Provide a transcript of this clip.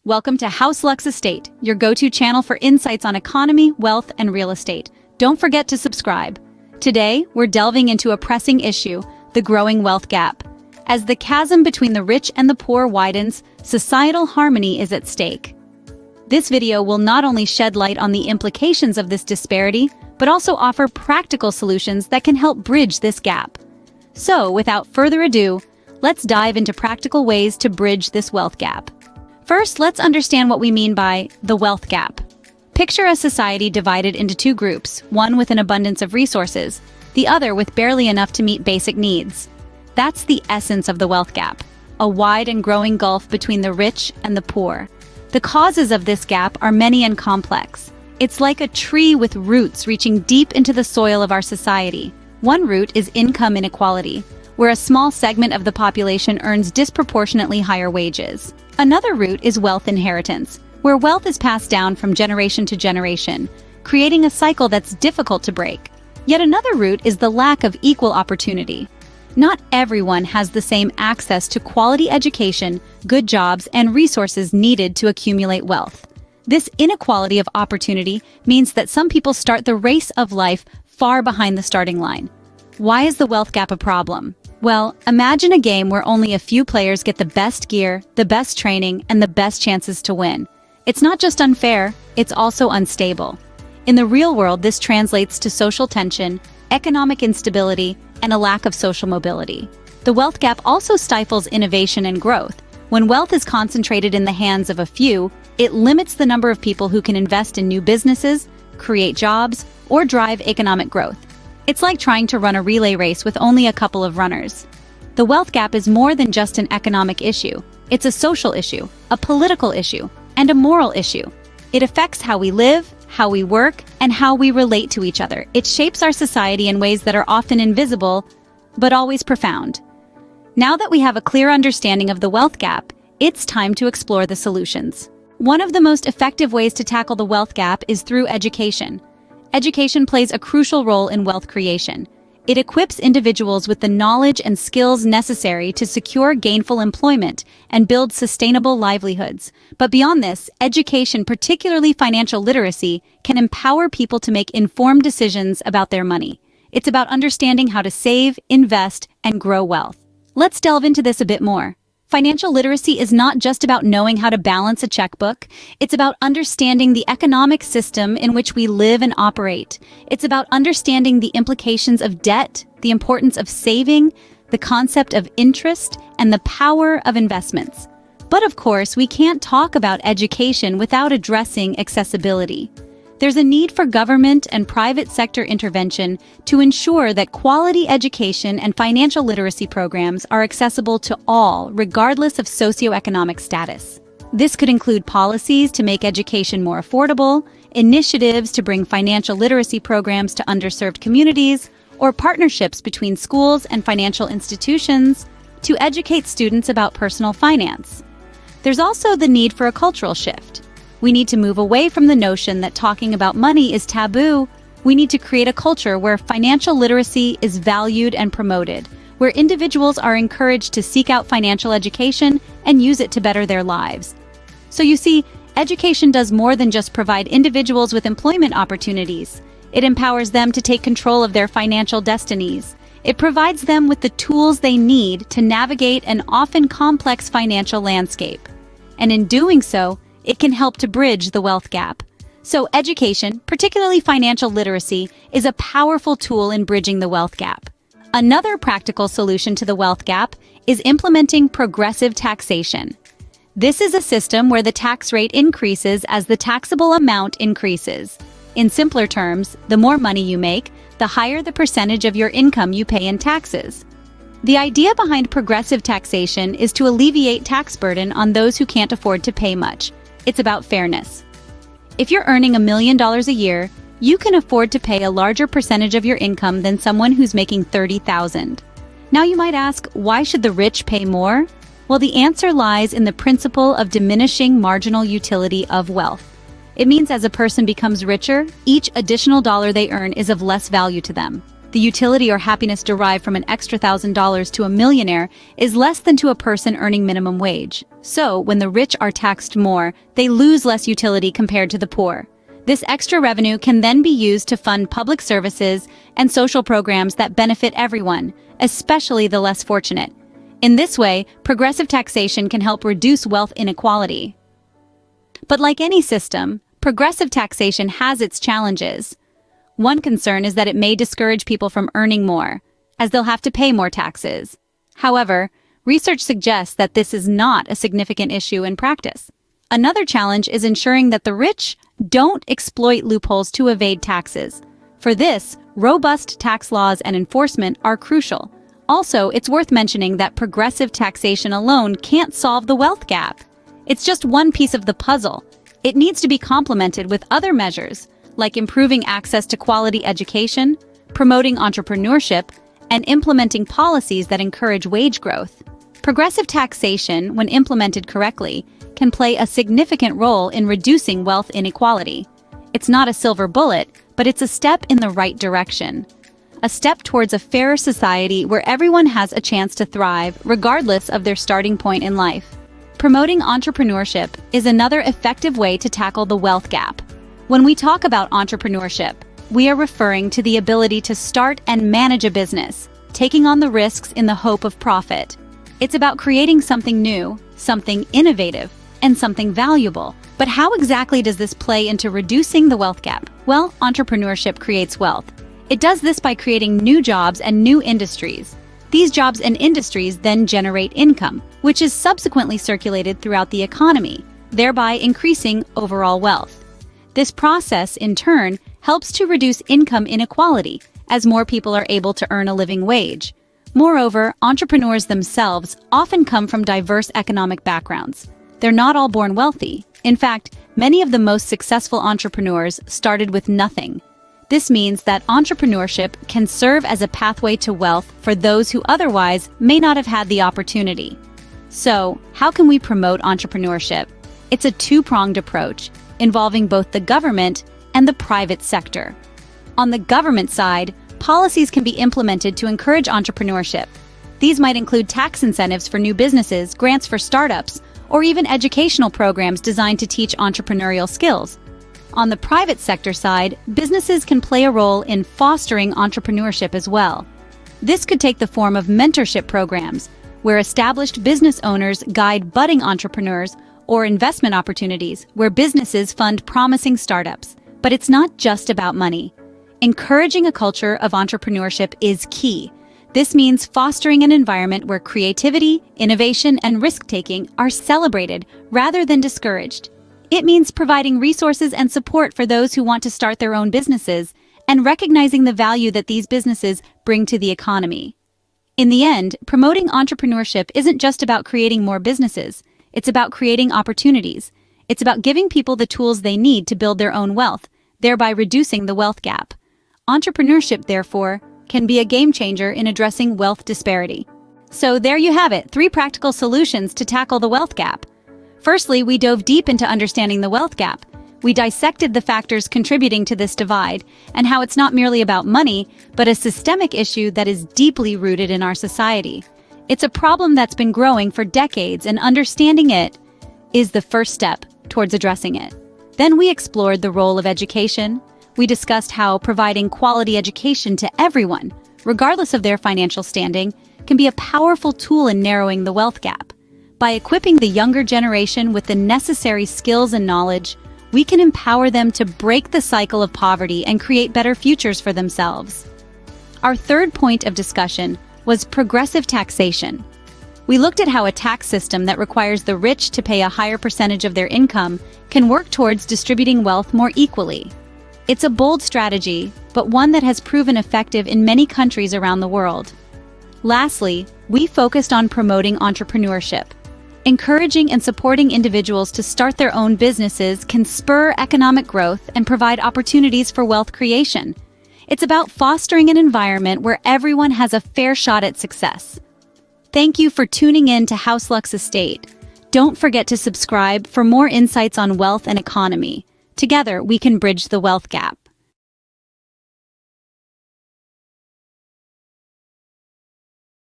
Welcome to House Lux Estate, your go-to channel for insights on economy, wealth, and real estate. Don't forget to subscribe. Today, we're delving into a pressing issue, the growing wealth gap. As the chasm between the rich and the poor widens, societal harmony is at stake. This video will not only shed light on the implications of this disparity, but also offer practical solutions that can help bridge this gap. So, without further ado, let's dive into practical ways to bridge this wealth gap. First, let's understand what we mean by the wealth gap. Picture a society divided into two groups, one with an abundance of resources, the other with barely enough to meet basic needs. That's the essence of the wealth gap, a wide and growing gulf between the rich and the poor. The causes of this gap are many and complex. It's like a tree with roots reaching deep into the soil of our society. One root is income inequality, where a small segment of the population earns disproportionately higher wages. Another root is wealth inheritance, where wealth is passed down from generation to generation, creating a cycle that's difficult to break. Yet another root is the lack of equal opportunity. Not everyone has the same access to quality education, good jobs, and resources needed to accumulate wealth. This inequality of opportunity means that some people start the race of life far behind the starting line. Why is the wealth gap a problem? Well, imagine a game where only a few players get the best gear, the best training, and the best chances to win. It's not just unfair, it's also unstable. In the real world, this translates to social tension, economic instability, and a lack of social mobility. The wealth gap also stifles innovation and growth. When wealth is concentrated in the hands of a few, it limits the number of people who can invest in new businesses, create jobs, or drive economic growth. It's like trying to run a relay race with only a couple of runners. The wealth gap is more than just an economic issue. It's a social issue, a political issue, and a moral issue. It affects how we live, how we work, and how we relate to each other. It shapes our society in ways that are often invisible, but always profound. Now that we have a clear understanding of the wealth gap, it's time to explore the solutions. One of the most effective ways to tackle the wealth gap is through education. Education plays a crucial role in wealth creation. It equips individuals with the knowledge and skills necessary to secure gainful employment and build sustainable livelihoods. But beyond this, education, particularly financial literacy, can empower people to make informed decisions about their money. It's about understanding how to save, invest, and grow wealth. Let's delve into this a bit more. Financial literacy is not just about knowing how to balance a checkbook. It's about understanding the economic system in which we live and operate. It's about understanding the implications of debt, the importance of saving, the concept of interest, and the power of investments. But of course, we can't talk about education without addressing accessibility. There's a need for government and private sector intervention to ensure that quality education and financial literacy programs are accessible to all, regardless of socioeconomic status. This could include policies to make education more affordable, initiatives to bring financial literacy programs to underserved communities, or partnerships between schools and financial institutions to educate students about personal finance. There's also the need for a cultural shift. We need to move away from the notion that talking about money is taboo. We need to create a culture where financial literacy is valued and promoted, where individuals are encouraged to seek out financial education and use it to better their lives. So you see, education does more than just provide individuals with employment opportunities. It empowers them to take control of their financial destinies. It provides them with the tools they need to navigate an often complex financial landscape. And in doing so, it can help to bridge the wealth gap. So education, particularly financial literacy, is a powerful tool in bridging the wealth gap. Another practical solution to the wealth gap is implementing progressive taxation. This is a system where the tax rate increases as the taxable amount increases. In simpler terms, the more money you make, the higher the percentage of your income you pay in taxes. The idea behind progressive taxation is to alleviate tax burden on those who can't afford to pay much. It's about fairness. If you're earning $1 million a year, you can afford to pay a larger percentage of your income than someone who's making $30,000. Now you might ask, why should the rich pay more? Well, the answer lies in the principle of diminishing marginal utility of wealth. It means as a person becomes richer, each additional dollar they earn is of less value to them. The utility or happiness derived from an extra $1,000 to a millionaire is less than to a person earning minimum wage. So, when the rich are taxed more, they lose less utility compared to the poor. This extra revenue can then be used to fund public services and social programs that benefit everyone, especially the less fortunate. In this way, progressive taxation can help reduce wealth inequality. But like any system, progressive taxation has its challenges. One concern is that it may discourage people from earning more, as they'll have to pay more taxes. However, research suggests that this is not a significant issue in practice. Another challenge is ensuring that the rich don't exploit loopholes to evade taxes. For this, robust tax laws and enforcement are crucial. Also, it's worth mentioning that progressive taxation alone can't solve the wealth gap. It's just one piece of the puzzle. It needs to be complemented with other measures, like improving access to quality education, promoting entrepreneurship, and implementing policies that encourage wage growth. Progressive taxation, when implemented correctly, can play a significant role in reducing wealth inequality. It's not a silver bullet, but it's a step in the right direction. A step towards a fairer society where everyone has a chance to thrive, regardless of their starting point in life. Promoting entrepreneurship is another effective way to tackle the wealth gap. When we talk about entrepreneurship, we are referring to the ability to start and manage a business, taking on the risks in the hope of profit. It's about creating something new, something innovative, and something valuable. But how exactly does this play into reducing the wealth gap? Well, entrepreneurship creates wealth. It does this by creating new jobs and new industries. These jobs and industries then generate income, which is subsequently circulated throughout the economy, thereby increasing overall wealth. This process, in turn, helps to reduce income inequality, as more people are able to earn a living wage. Moreover, entrepreneurs themselves often come from diverse economic backgrounds. They're not all born wealthy. In fact, many of the most successful entrepreneurs started with nothing. This means that entrepreneurship can serve as a pathway to wealth for those who otherwise may not have had the opportunity. So, how can we promote entrepreneurship? It's a two-pronged approach, involving both the government and the private sector. On the government side, policies can be implemented to encourage entrepreneurship. These might include tax incentives for new businesses, grants for startups, or even educational programs designed to teach entrepreneurial skills. On the private sector side, businesses can play a role in fostering entrepreneurship as well. This could take the form of mentorship programs, where established business owners guide budding entrepreneurs, or investment opportunities where businesses fund promising startups. But it's not just about money. Encouraging a culture of entrepreneurship is key. This means fostering an environment where creativity, innovation, and risk-taking are celebrated rather than discouraged. It means providing resources and support for those who want to start their own businesses and recognizing the value that these businesses bring to the economy. In the end, promoting entrepreneurship isn't just about creating more businesses. It's about creating opportunities. It's about giving people the tools they need to build their own wealth, thereby reducing the wealth gap. Entrepreneurship, therefore, can be a game changer in addressing wealth disparity. So there you have it, 3 practical solutions to tackle the wealth gap. Firstly, we dove deep into understanding the wealth gap. We dissected the factors contributing to this divide and how it's not merely about money, but a systemic issue that is deeply rooted in our society. It's a problem that's been growing for decades, and understanding it is the first step towards addressing it. Then we explored the role of education. We discussed how providing quality education to everyone, regardless of their financial standing, can be a powerful tool in narrowing the wealth gap. By equipping the younger generation with the necessary skills and knowledge, we can empower them to break the cycle of poverty and create better futures for themselves. Our third point of discussion was progressive taxation. We looked at how a tax system that requires the rich to pay a higher percentage of their income can work towards distributing wealth more equally. It's a bold strategy, but one that has proven effective in many countries around the world. Lastly, we focused on promoting entrepreneurship. Encouraging and supporting individuals to start their own businesses can spur economic growth and provide opportunities for wealth creation. It's about fostering an environment where everyone has a fair shot at success. Thank you for tuning in to House Lux Estate. Don't forget to subscribe for more insights on wealth and economy. Together, we can bridge the wealth gap.